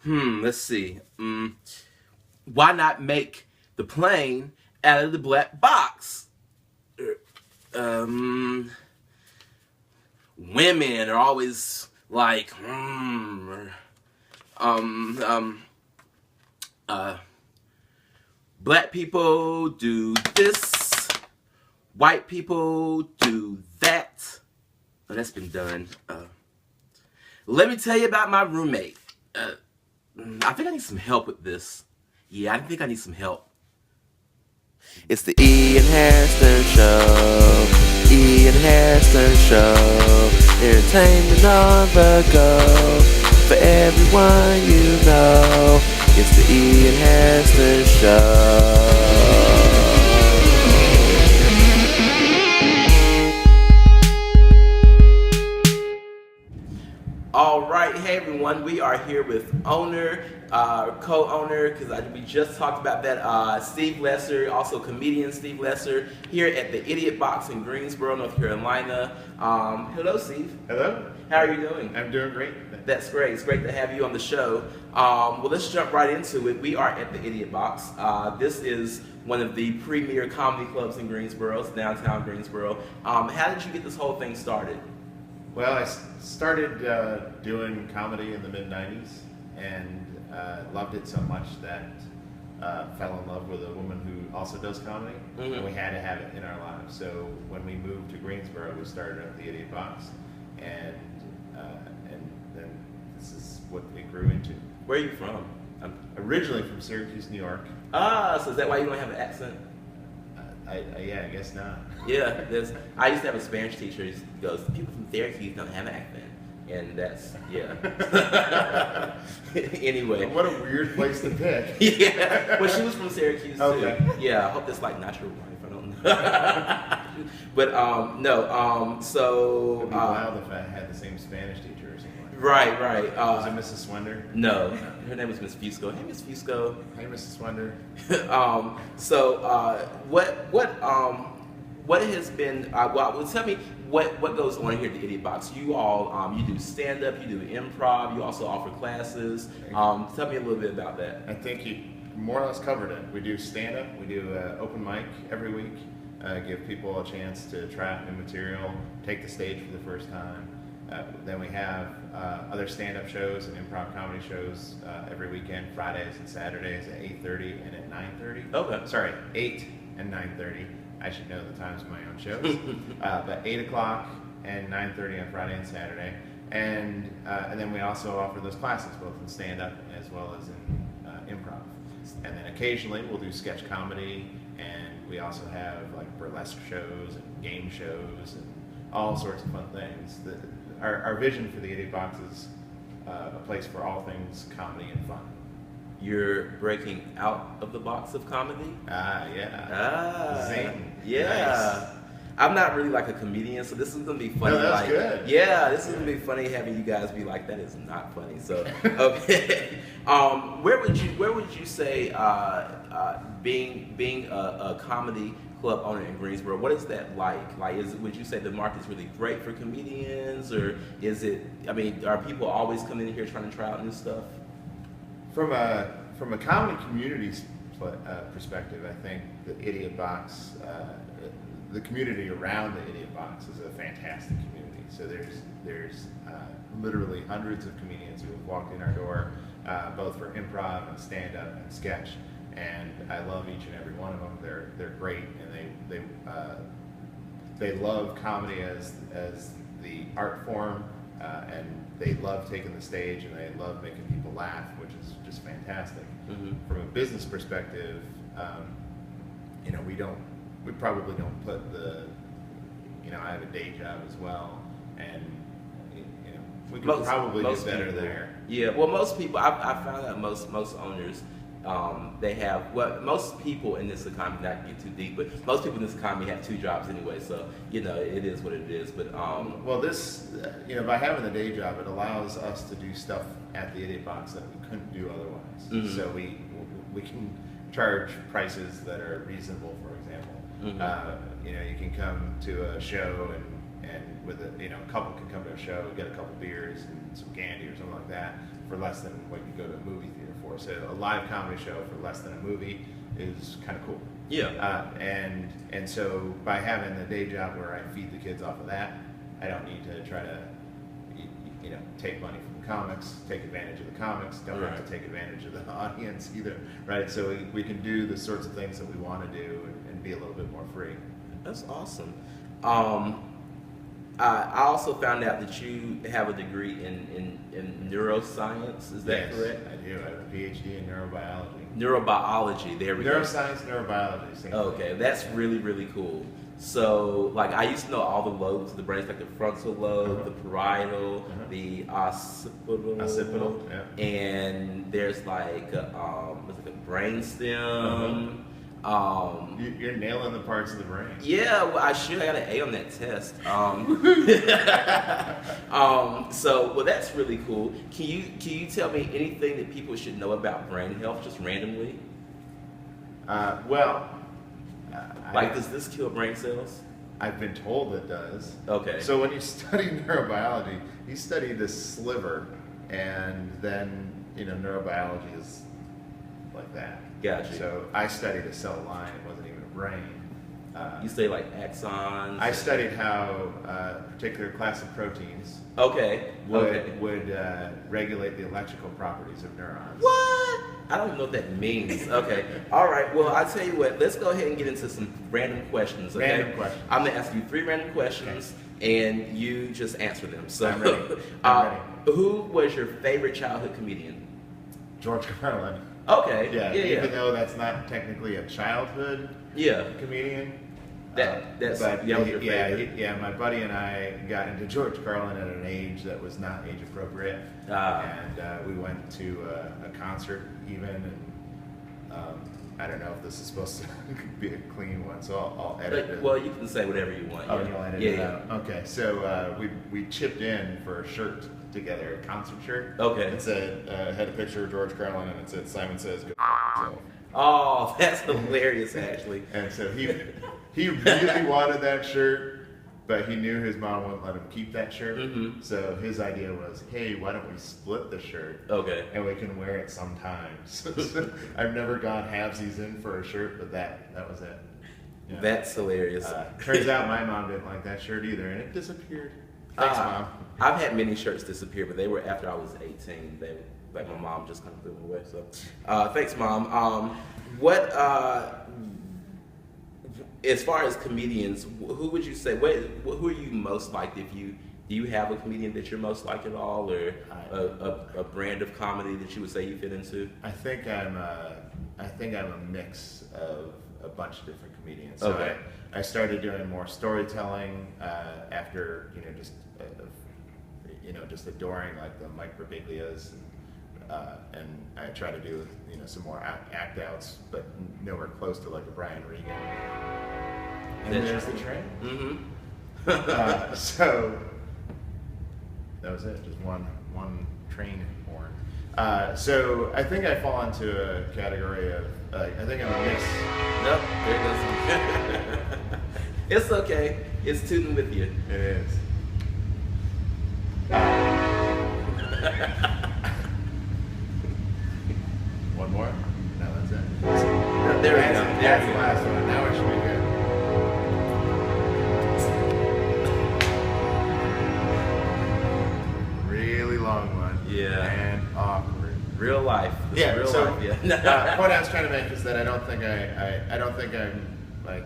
Let's see. Why not make the plane out of the black box? Um, Women are always like, um, um, uh, black people do this, white people do that. Oh, that's been done. Let me tell you about my roommate. I think I need some help with this. Yeah, I think I need some help. It's the Ian Hairston Show. Ian Hairston Show. Entertainment on the go. For everyone you know. It's the Ian Hairston Show. All right, hey everyone, we are here with owner, co-owner, because we just talked about that, Steve Lesser, also comedian Steve Lesser, here at the Idiot Box in Greensboro, North Carolina. Hello, Steve. Hello. How are you doing? I'm doing great. That's great. It's great to have you on the show. Well, let's jump right into it. We are at the Idiot Box. This is one of the premier comedy clubs in Greensboro. It's downtown Greensboro. How did you get this whole thing started? Well, I started doing comedy in the mid-'90s and loved it so much that fell in love with a woman who also does comedy, and we had to have it in our lives. So when we moved to Greensboro, we started up the Idiot Box, and then this is what it grew into. Where are you from? I'm originally from Syracuse, New York. So is that why you don't have an accent? Yeah, I guess not. Yeah, I used to have a Spanish teacher who goes, people from Syracuse don't have an accent. And that's, yeah. Anyway. What a weird place to pick. Yeah, well, she was from Syracuse okay. too. Yeah, I hope that's like not your wife, I don't know. But no, so. It'd be wild if I had the same Spanish teacher or something. Right. Was it Mrs. Swender? No, her name was Miss Fusco. Hey, Miss Fusco. Hey, Mrs. Swender. What has been? Well, tell me what goes on here at the Idiot Box. You all, you do stand up, you do improv, you also offer classes. Tell me a little bit about that. I think you more or less covered it. We do stand up, we do open mic every week, give people a chance to try out new material, take the stage for the first time. Then we have other stand-up shows and improv comedy shows every weekend, Fridays and Saturdays at 8:30 and at 9:30. Okay. Sorry, 8 and 9:30. I should know the times of my own shows. But 8 o'clock and 9:30 on Friday and Saturday. And then we also offer those classes, both in stand-up as well as in improv. And then occasionally we'll do sketch comedy, and we also have like burlesque shows and game shows and all sorts of fun things. Our vision for the Idiot Box is a place for all things comedy and fun. You're breaking out of the box of comedy? Yeah. Zing. Yeah. Nice. I'm not really like a comedian, so this is gonna be funny. No, that's like, good. Yeah, this is gonna be funny having you guys be like, that is not funny. So, okay. Where would you say being a comedy club owner in Greensboro, what is that like? Like, would you say the market's really great for comedians, or is it? I mean, are people always coming in here trying to try out new stuff? From a comedy community perspective, I think the Idiot Box, the community around the Idiot Box is a fantastic community. So there's literally hundreds of comedians who have walked in our door, both for improv and stand-up and sketch. And I love each and every one of them. They're great, and they love comedy as the art form, and they love taking the stage, and they love making people laugh, which is just fantastic. Mm-hmm. From a business perspective, we probably don't put I have a day job as well, and we could probably do better people, there. Yeah, well, most people, I found out most owners. They have, well, most people in this economy, not to get too deep, but most people in this economy have 2 jobs anyway, so, it is what it is, but... Well, this, by having the day job, it allows us to do stuff at the Idiot Box that we couldn't do otherwise. Mm-hmm. So we can charge prices that are reasonable, for example. Mm-hmm. You can come to a show and with a couple can come to a show, get a couple beers and some candy or something like that for less than what you go to a movie theater for. So a live comedy show for less than a movie is kind of cool. Yeah. And so by having the day job where I feed the kids off of that, I don't need to try to, take money from the comics, take advantage of the comics, don't have to take advantage of the audience either, right? So we can do the sorts of things that we want to do and be a little bit more free. That's awesome. I also found out that you have a degree in neuroscience. Is that correct? I do. I have a PhD in neurobiology. Neurobiology. There we go. Neuroscience, neurobiology. Same Okay, that's really, really cool. So, like, I used to know all the lobes of the brain, like the frontal lobe, the parietal, the occipital, yeah. And there's like what's it, a brain stem. You're nailing the parts of the brain. Yeah, well, I got an A on that test. So that's really cool. Can you tell me anything that people should know about brain health, just randomly? Does this kill brain cells? I've been told it does. Okay. So when you study neurobiology, you study this sliver, and then neurobiology is like that. Gotcha. So I studied a cell line; it wasn't even a brain. You study like axons? I studied how a particular class of proteins would regulate the electrical properties of neurons. What? I don't even know what that means. Okay. All right. Well, I'll tell you what. Let's go ahead and get into some random questions. Okay? Random questions. I'm going to ask you 3 random questions, and you just answer them. So, I'm ready. I'm ready. Who was your favorite childhood comedian? George Carlin. Okay. Yeah. Even though that's not technically a childhood comedian. That's but your favorite. My buddy and I got into George Carlin at an age that was not age appropriate, and we went to a concert even, and I don't know if this is supposed to be a clean one, so I'll edit it. Well, you can say whatever you want. Oh, you'll edit it out. Okay, so we chipped in for a shirt together, a concert shirt. Okay. It said had a picture of George Carlin, and it said Simon Says Go. So. Oh, that's hilarious, actually. And so he really wanted that shirt, but he knew his mom wouldn't let him keep that shirt. Mm-hmm. So his idea was, hey, why don't we split the shirt? Okay. And we can wear it sometimes. So I've never gone halvesies in for a shirt, but that was it. Yeah. That's hilarious. Turns out my mom didn't like that shirt either, and it disappeared. Thanks, Mom. I've had many shirts disappear, but they were after I was 18. My mom just kind of threw them away. So, thanks, Mom. As far as comedians, who would you say? Who are you most like? Do you have a comedian that you're most like at all, or a brand of comedy that you would say you fit into? I think I'm a mix of a bunch of different comedians. So Okay. I started doing more storytelling after just adoring like the Mike Birbiglias, and I try to do some more act outs, but nowhere close to like a Brian Regan. And there's the train. Mm-hmm. So that was it. Just one train horn. So I think I fall into a category of I think I'm a mix. Nope, there it goes. It's okay. It's tooting with you. It is. One more? No, that's it. There we go. That's the last one. Now it should be good. Really long one. Yeah. And awkward. Real life. Yeah. Real So life. Yeah. point I was trying to make is that I don't think I'm like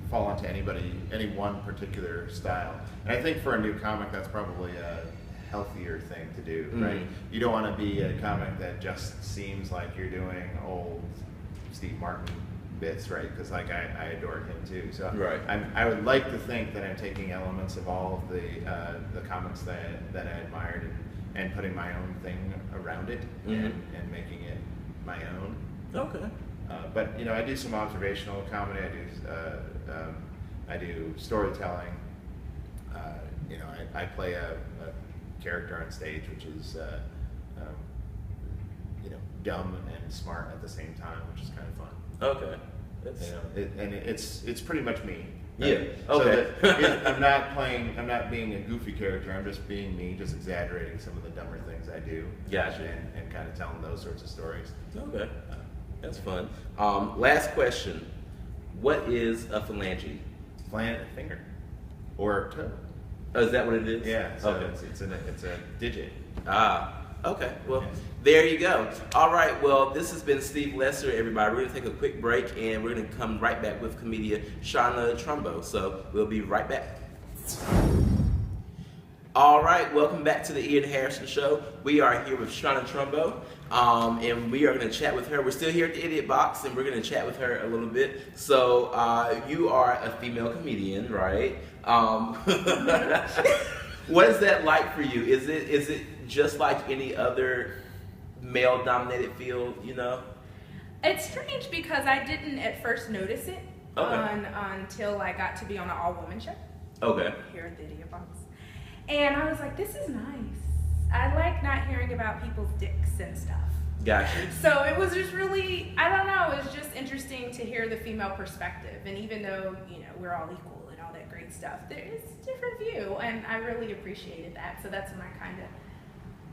fall into any one particular style. And I think for a new comic, that's probably a healthier thing to do, right? You don't want to be a comic that just seems like you're doing old Steve Martin bits, right? Because like I adored him too. So right. I would like to think that I'm taking elements of all of the comics that I admired and putting my own thing around it and making it my own. Okay. But I do some observational comedy. I do storytelling. I play a character on stage, which is dumb and smart at the same time, which is kind of fun. Okay. It's pretty much me. Yeah. Okay. So that I'm not being a goofy character. I'm just being me, just exaggerating some of the dumber things I do. Gotcha. And kind of telling those sorts of stories. Okay. That's fun. Last question. What is a phalange? Finger or toe. Oh, is that what it is? Yeah. So Okay. it's a digit. Okay. Well, there you go. All right. Well, this has been Steve Lesser, everybody. We're going to take a quick break, and we're going to come right back with comedian Shauna Trumbo. So we'll be right back. All right. Welcome back to the Ian Hairston Show. We are here with Shauna Trumbo, and we are going to chat with her. We're still here at the Idiot Box, and we're going to chat with her a little bit. So you are a female comedian, right? What is that like for you? Is it just like any other male-dominated field, you know? It's strange because I didn't at first notice it until I got to be on an all-woman show. Okay. Here at the Idiot Box. And I was like, this is nice. I like not hearing about people's dicks and stuff. Gotcha. So it was just really, I don't know, it was just interesting to hear the female perspective. And even though, we're all equal and all that great stuff, there is a different view. And I really appreciated that. So that's when I kind of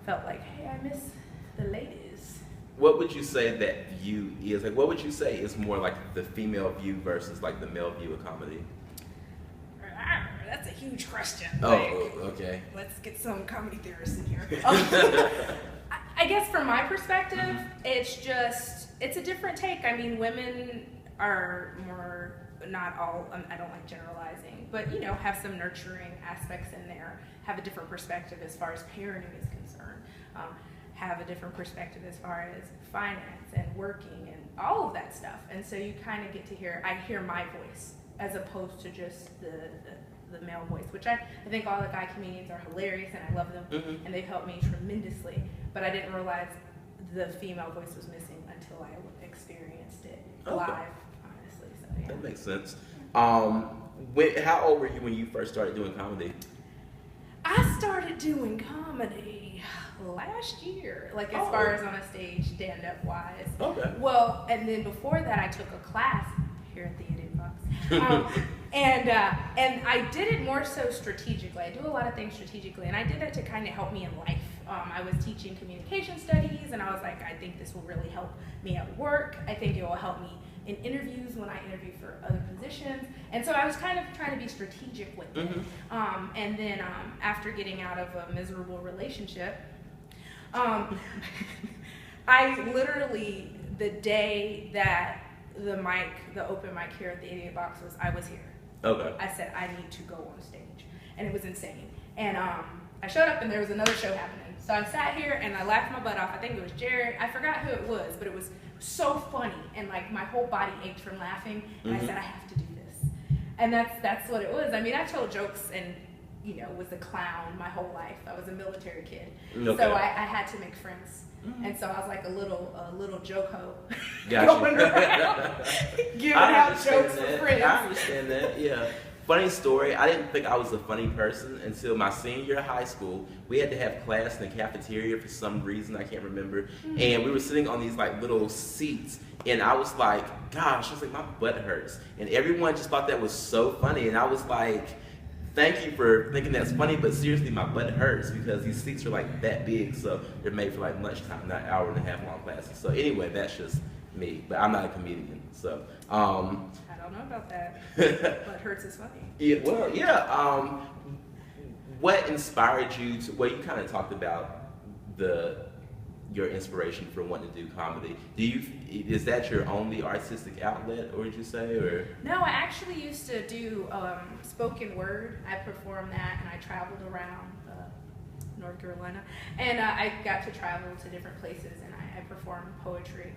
felt like, hey, I miss the ladies. What would you say that view is? Like, what would you say is more like the female view versus like the male view of comedy? That's a huge question. Okay. Let's get some comedy theorists in here. I guess from my perspective, it's a different take. I mean, women are more, not all, I don't like generalizing, but, have some nurturing aspects in there, have a different perspective as far as parenting is concerned, have a different perspective as far as finance and working and all of that stuff. And so you kind of get to I hear my voice as opposed to just the male voice, which I think all the guy comedians are hilarious and I love them and they've helped me tremendously, but I didn't realize the female voice was missing until I experienced it live, honestly. So yeah. That makes sense. How old were you when you first started doing comedy? I started doing comedy last year, like as far as on a stage, stand-up wise. Okay. Well, and then before that I took a class here at the Idiot Box. And I did it more so strategically. I do a lot of things strategically, and I did that to kind of help me in life. I was teaching communication studies, and I was like, I think this will really help me at work. I think it will help me in interviews when I interview for other positions. And so I was kind of trying to be strategic with it. And then after getting out of a miserable relationship, I literally, the day that the open mic here at the Idiot Box I was here. Okay. I said, I need to go on stage. And it was insane. And I showed up and there was another show happening. So I sat here and I laughed my butt off. I think it was Jared. I forgot who it was, but it was so funny. And like my whole body ached from laughing. And I said, I have to do this. And that's what it was. I mean, I told jokes and, was a clown my whole life. I was a military kid. Okay. So I had to make friends. And so I was like a little joke hoe. Gotcha. Going around giving out jokes for friends. I understand that, yeah. Funny story, I didn't think I was a funny person until my senior year of high school. We had to have class in the cafeteria for some reason, I can't remember. And we were sitting on these like little seats, and I was like, gosh, I was like, my butt hurts. And everyone just thought that was so funny, and I was like, thank you for thinking that's funny, but seriously, my butt hurts because these seats are like that big, so they're made for like lunchtime, not hour and a half long classes. So anyway, that's just me, but I'm not a comedian, so. I don't know about that. Butt hurts is funny. Yeah, well, yeah. What inspired you to? Well, you kind of talked about your inspiration for wanting to do comedy. Is that your only artistic outlet, or would you say, or? No, I actually used to do spoken word. I performed that, and I traveled around North Carolina, and I got to travel to different places, and I performed poetry.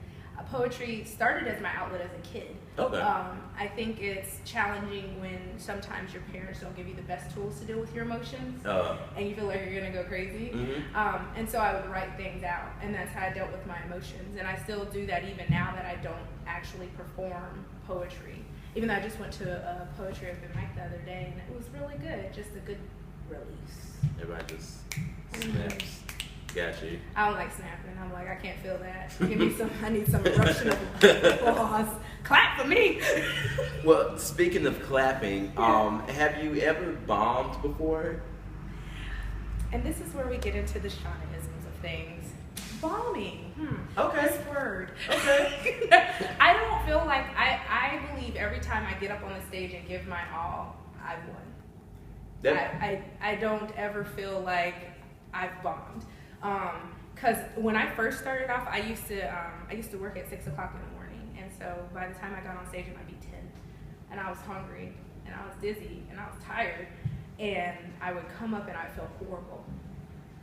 Poetry started as my outlet as a kid. Okay. I think it's challenging when sometimes your parents don't give you the best tools to deal with your emotions, and you feel like you're gonna go crazy. And so I would write things out, and that's how I dealt with my emotions. And I still do that even now that I don't actually perform poetry. Even though I just went to a poetry open mic the other day, and it was really good, just a good release. Everybody just snaps. Got you. I don't like snapping. I'm like, I can't feel that. Give me some. I need some eruption of applause. Clap for me. Well, speaking of clapping, have you ever bombed before? And this is where we get into the Shaunaisms of things. Bombing. Okay. This word. Okay. I don't feel like I believe every time I get up on the stage and give my all, I've won. I don't ever feel like I've bombed. Because when I first started off, I used to work at 6 o'clock in the morning, and so by the time I got on stage, it might be 10, and I was hungry, and I was dizzy, and I was tired, and I would come up and I felt horrible,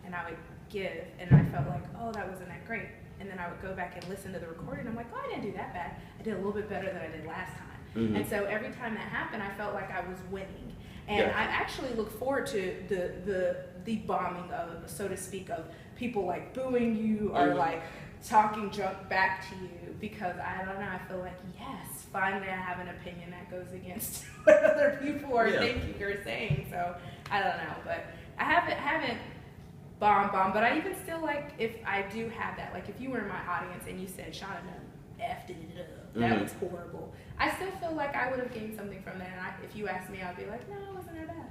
and I would give, and I felt like, oh, that wasn't that great, and then I would go back and listen to the recording, and I'm like, oh, I didn't do that bad. I did a little bit better than I did last time, and so every time that happened, I felt like I was winning. And I actually look forward to the bombing of, so to speak, of people like booing you or like talking junk back to you, because I don't know, I feel like, yes, finally I have an opinion that goes against what other people are thinking or saying. So I don't know, but I haven't bombed, but I even still, like, if I do have that, like if you were in my audience and you said, Shauna effed it up, that was horrible, I still feel like I would have gained something from that, and if you asked me, I'd be like, no, it wasn't that bad.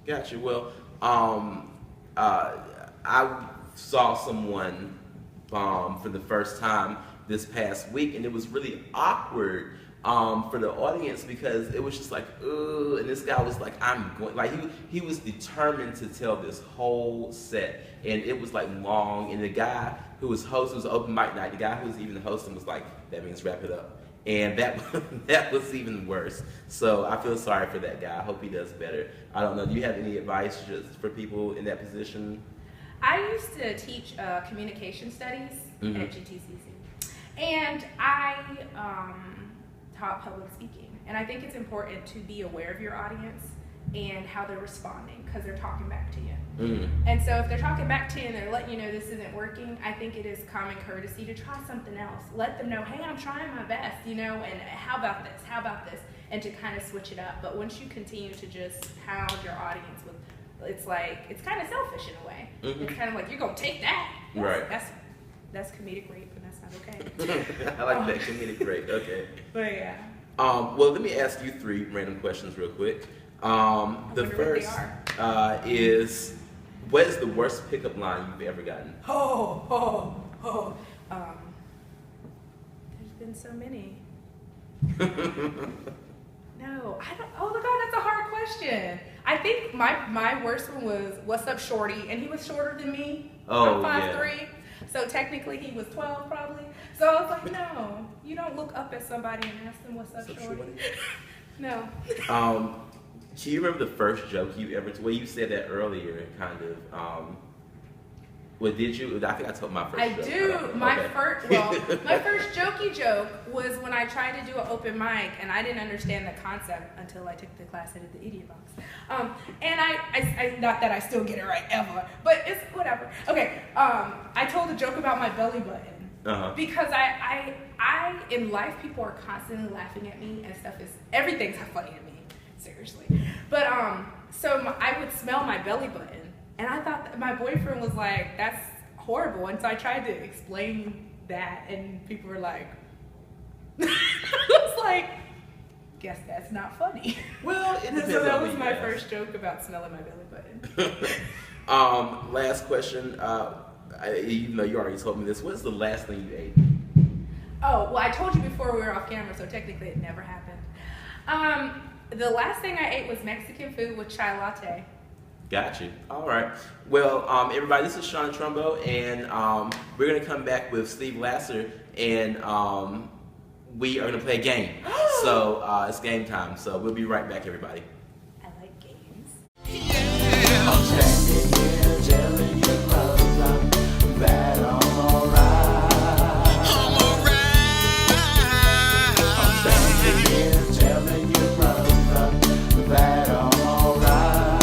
Gotcha. Well, I saw someone bomb for the first time this past week, and it was really awkward for the audience, because it was just like, ugh, and this guy was like, I'm going, like he was determined to tell this whole set, and it was like long, and the guy who was hosting, it was open mic night, the guy who was even hosting was like, that means wrap it up. And that was even worse. So I feel sorry for that guy. I hope he does better. I don't know. Do you have any advice just for people in that position? I used to teach communication studies at GTCC, and I taught public speaking. And I think it's important to be aware of your audience and how they're responding, because they're talking back to you. And so if they're talking back to you and they're letting you know this isn't working, I think it is common courtesy to try something else. Let them know, hey, I'm trying my best, and how about this, and to kind of switch it up. But once you continue to just pound your audience with, it's kind of selfish in a way. It's kind of like, you're going to take that. Right. That's comedic rape, and that's not okay. I like that, comedic rape, okay. But yeah. Well, let me ask you 3 random questions real quick. The first is, what is the worst pickup line you've ever gotten? There's been so many. No, I don't. Oh my God, that's a hard question. I think my worst one was, "What's up, shorty?" And he was shorter than me. Oh, I'm 5'3", so technically he was 12 probably. So I was like, no, you don't look up at somebody and ask them, "What's up, shorty?" No. Do you remember the first joke you ever told? Well, you said that earlier, kind of. Well, did you? I think I told my first joke. I do. My first jokey joke was when I tried to do an open mic, and I didn't understand the concept until I took the class at the Idiot Box. And I not that I still get it right ever, but it's whatever. Okay. I told a joke about my belly button. Because I in life, people are constantly laughing at me, and everything's funny to me, seriously. But I would smell my belly button, and I thought that my boyfriend was like, that's horrible, and so I tried to explain that, and people were like, it's like, guess that's not funny. Well, it depends. So that was my first joke about smelling my belly button. Last question. Even though you already told me this, what's the last thing you ate? Oh, well, I told you before we were off camera, so technically it never happened. The last thing I ate was Mexican food with chai latte. Got you. All right. Well, everybody, this is Sean Trumbo, and we're going to come back with Steve Lasser, and we are going to play a game. So it's game time. So we'll be right back, everybody. I like games. Yeah. I'm standing here telling you that I'm alright. I'm alright. I'm standing here telling you, brother, that I'm alright.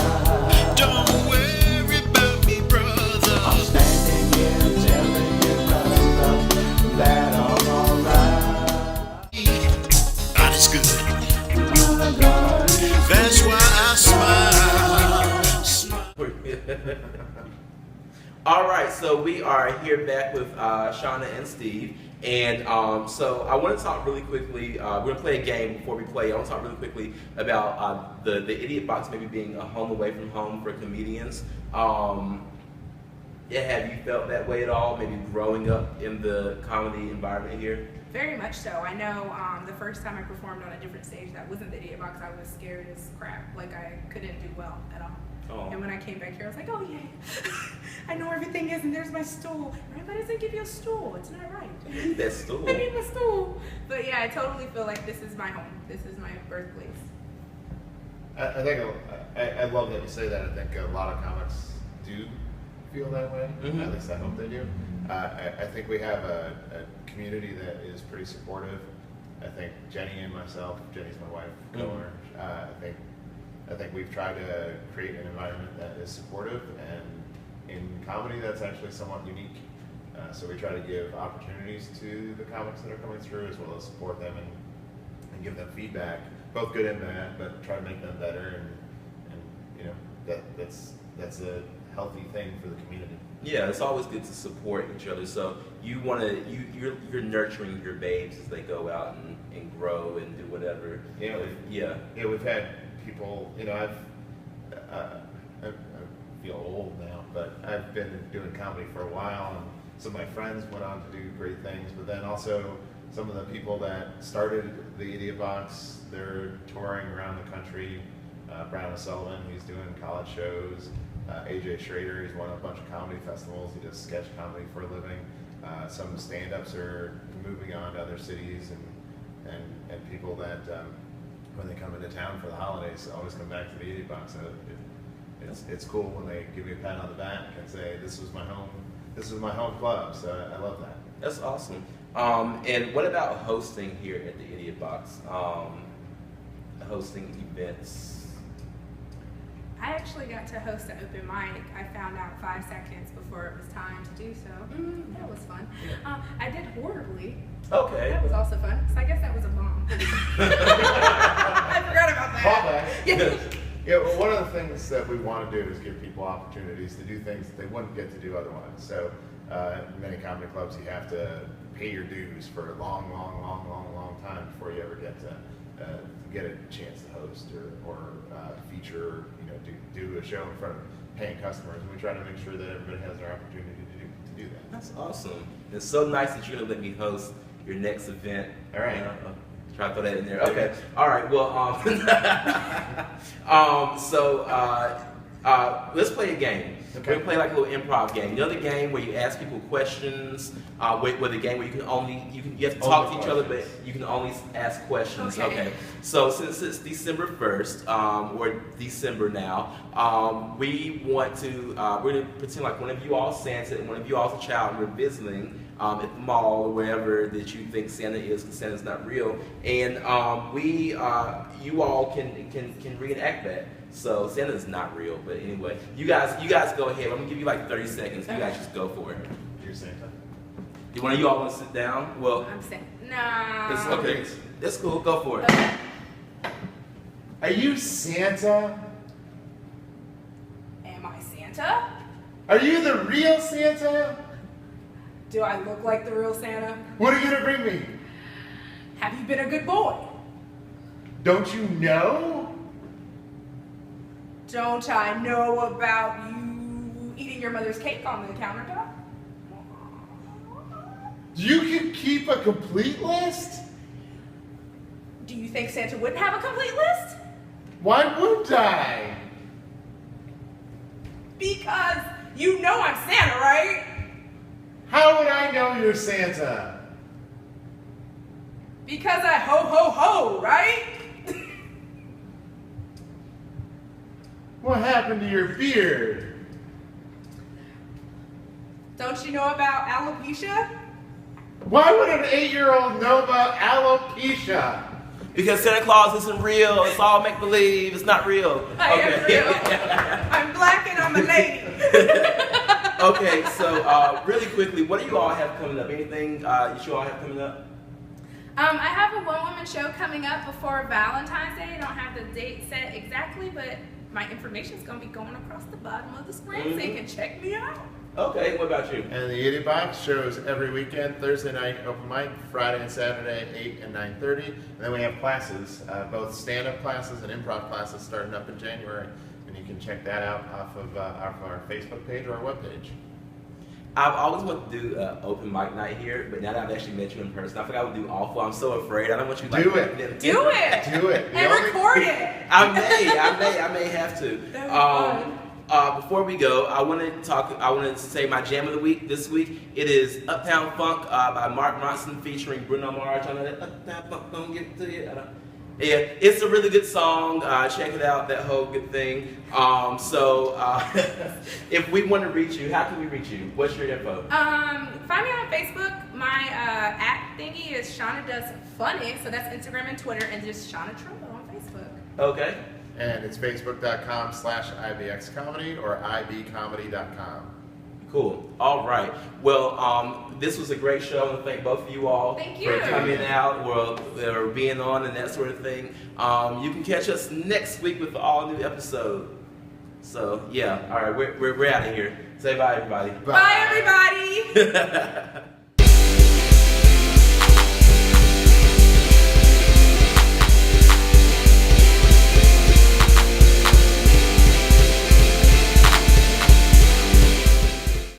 Don't worry about me, brother. I'm standing here telling you, brother, that I'm alright. God is good. That's why I smile. All right, so we are here back with Shauna and Steve, and so I want to talk really quickly. We're gonna play a game before we play. I want to talk really quickly about the Idiot Box maybe being a home away from home for comedians. Yeah, have you felt that way at all? Maybe growing up in the comedy environment here? Very much so. I know the first time I performed on a different stage that wasn't the Idiot Box, I was scared as crap. Like I couldn't do well at all. Oh. And when I came back here, I was like, oh yeah, I know everything is, and there's my stool. Everybody doesn't give you a stool. It's not right. You need that stool. I need my stool. But yeah, I totally feel like this is my home. This is my birthplace. I think I love that you say that. I think a lot of comics do feel that way. Mhm. At least I hope they do. I think we have a community that is pretty supportive. I think Jenny and myself, Jenny's my wife, co-owner. I think we've tried to create an environment that is supportive, and in comedy that's actually somewhat unique. So we try to give opportunities to the comics that are coming through, as well as support them and give them feedback, both good and bad, but try to make them better, and you know that's a healthy thing for the community. Yeah, it's always good to support each other. So you want to you're nurturing your babes as they go out and grow and do whatever. Yeah, we've had people. You know, I feel old now, but I've been doing comedy for a while, and some of my friends went on to do great things. But then also some of the people that started the Idiot Box, they're touring around the country. Brown O'Sullivan, he's doing college shows. AJ Schrader, he's won a bunch of comedy festivals. He does sketch comedy for a living. Some stand-ups are moving on to other cities, and people that when they come into town for the holidays always come back to the Idiot Box. So it's cool when they give me a pat on the back and say, "This was my home club." So I love that. That's awesome. And what about hosting here at the Idiot Box? Hosting events. I actually got to host an open mic. I found out 5 seconds before it was time to do so. That was fun. I did horribly. Okay. That was also fun. So I guess that was a bomb. I forgot about that. Callback. Yeah. Yeah, well, one of the things that we want to do is give people opportunities to do things that they wouldn't get to do otherwise. So, in many comedy clubs, you have to pay your dues for a long time before you ever get a chance to host or feature, do a show in front of paying customers. And we try to make sure that everybody has their opportunity to do that. That's awesome. It's so nice that you're gonna let me host your next event. All right. Try to throw that in there. Okay. All right. Well, let's play a game. Okay. We're gonna play like a little improv game. You know the game where you ask people questions. With the game where you have to talk to each other, but you can only ask questions. Okay. So since it's December 1st, or December now, we want to we're gonna pretend like one of you all is Santa and one of you all is a child, and we're visiting at the mall or wherever that you think Santa is, because Santa's not real, and you all can reenact that. So Santa's not real, but anyway, you guys go ahead. I'm gonna give you like 30 seconds. You guys just go for it. You're Santa. Do one of you all want to sit down? Well, I'm saying, nah. okay, that's cool. Go for it. Okay. Are you Santa? Am I Santa? Are you the real Santa? Do I look like the real Santa? What are you gonna bring me? Have you been a good boy? Don't you know? Don't I know about you eating your mother's cake on the countertop? You can keep a complete list? Do you think Santa wouldn't have a complete list? Why wouldn't I? Because you know I'm Santa, right? How would I know you're Santa? Because I ho ho ho, right? What happened to your beard? Don't you know about alopecia? Why would an 8-year-old know about alopecia? Because Santa Claus isn't real. It's all make believe. It's not real. I am real. I'm black and I'm a lady. Okay, so really quickly, what do you all have coming up? Anything you all have coming up? I have a one-woman show coming up before Valentine's Day. I don't have the date set exactly, but my information is going to be going across the bottom of the screen, so you can check me out. Okay, what about you? And the Idiot Box shows every weekend, Thursday night open mic, Friday and Saturday, 8 and 9:30. And then we have classes, both stand-up classes and improv classes starting up in January. And you can check that out off of our Facebook page or our webpage. I've always wanted to do open mic night here, but now that I've actually met you in person, I think I would do awful. I'm so afraid. I don't want you to Do like, it. Do it. Do it. And record it. I may have to. That'd be fun. Before we go, I wanted to say my jam of the week this week. It is Uptown Funk by Mark Ronson featuring Bruno Mars. I know that Uptown Funk don't get to you. Yeah, it's a really good song. Check it out, that whole good thing. If we want to reach you, how can we reach you? What's your info? Find me on Facebook. My at thingy is Shauna Does Funny, so that's Instagram and Twitter, and just Shauna Trumbo on Facebook. Okay. And it's facebook.com/IBXcomedy or ibcomedy.com. Cool. All right. Well, this was a great show. I want to thank both of you all Thank for you. coming out or being on and that sort of thing. You can catch us next week with an all-new episode. So, yeah. All right. We're out of here. Say bye, everybody. Bye everybody.